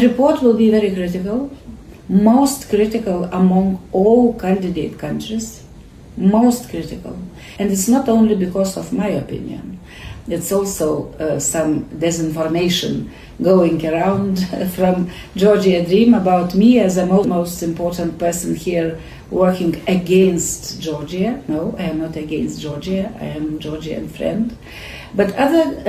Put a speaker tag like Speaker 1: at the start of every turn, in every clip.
Speaker 1: The report will be very critical, most critical among all candidate countries, most critical. And it's not only because of my opinion. It's also some disinformation going around from Georgia Dream about me as the most important person here working against Georgia. No, I am not against Georgia. I am a Georgian friend. But other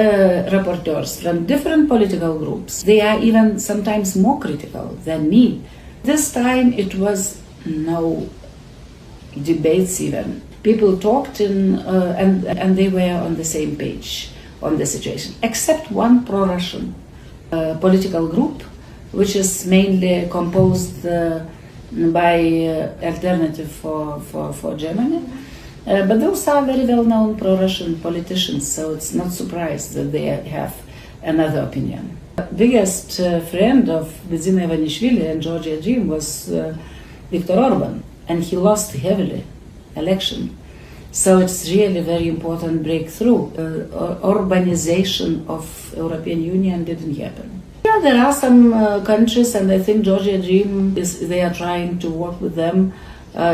Speaker 1: rapporteurs from different political groups, they are even sometimes more critical than me. This time it was no debates even. People talked and they were on the same page on the situation, except one pro-Russian political group, which is mainly composed by Alternative for Germany. But those are very well-known pro-Russian politicians, so it's not surprised that they have another opinion. The biggest friend of Bidzina Ivanishvili and Georgia Dream was Viktor Orban, and he lost heavily election. So it's really a very important breakthrough. Urbanization of European Union didn't happen. Yeah, there are some countries, and I think Georgia Dream they are trying to work with them,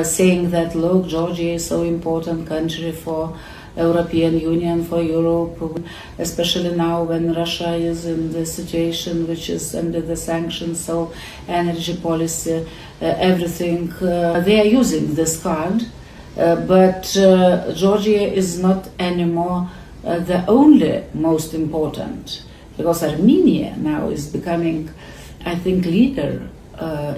Speaker 1: saying that look, Georgia is so important country for European Union, for Europe, especially now when Russia is in the situation which is under the sanctions, so energy policy, everything. They are using this card. But Georgia is not anymore the only most important, because Armenia now is becoming, I think, leader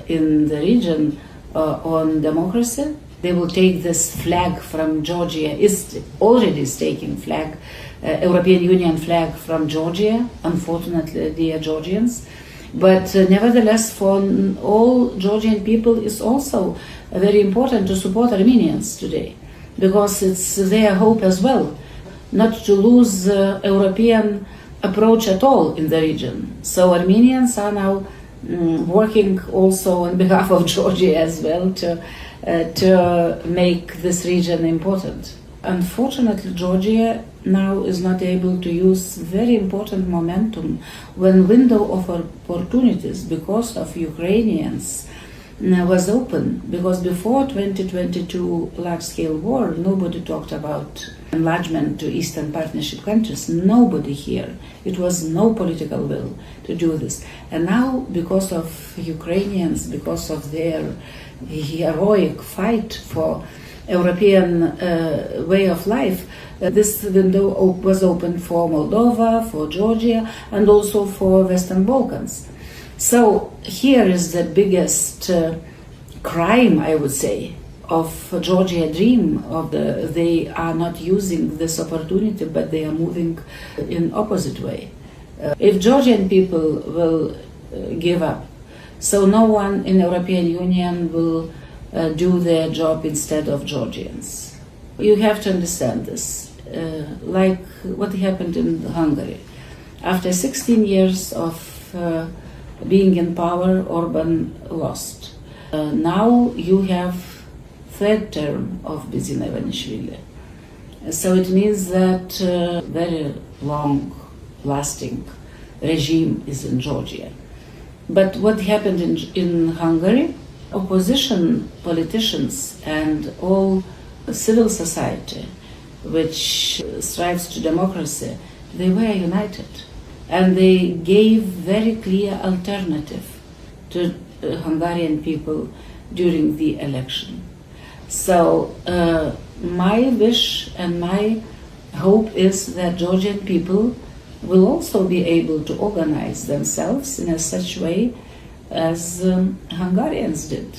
Speaker 1: in the region on democracy. They will take this flag from Georgia, is already taking flag, European Union flag from Georgia, unfortunately, dear Georgians. But nevertheless, for all Georgian people, it's also very important to support Armenians today, because it's their hope as well, not to lose European approach at all in the region. So Armenians are now working also on behalf of Georgia as well to make this region important. Unfortunately, Georgia now is not able to use very important momentum when window of opportunities because of Ukrainians was open, because before 2022 large-scale war, nobody talked about enlargement to Eastern Partnership countries. Nobody here. It was no political will to do this. And now, because of Ukrainians, because of their heroic fight for European way of life, this window was open for Moldova, for Georgia, and also for Western Balkans. So here is the biggest crime, I would say, of Georgia Dream. They are not using this opportunity, but they are moving in opposite way. If Georgian people will give up, so no one in European Union will do their job instead of Georgians. You have to understand this, like what happened in Hungary. After 16 years of being in power, Orban lost. Now you have third term of Bidzina Ivanishvili. So it means that very long-lasting regime is in Georgia. But what happened in Hungary? Opposition politicians and all civil society, which strives to democracy, they were united. And they gave very clear alternative to Hungarian people during the election. So my wish and my hope is that Georgian people will also be able to organize themselves in a such way as Hungarians did.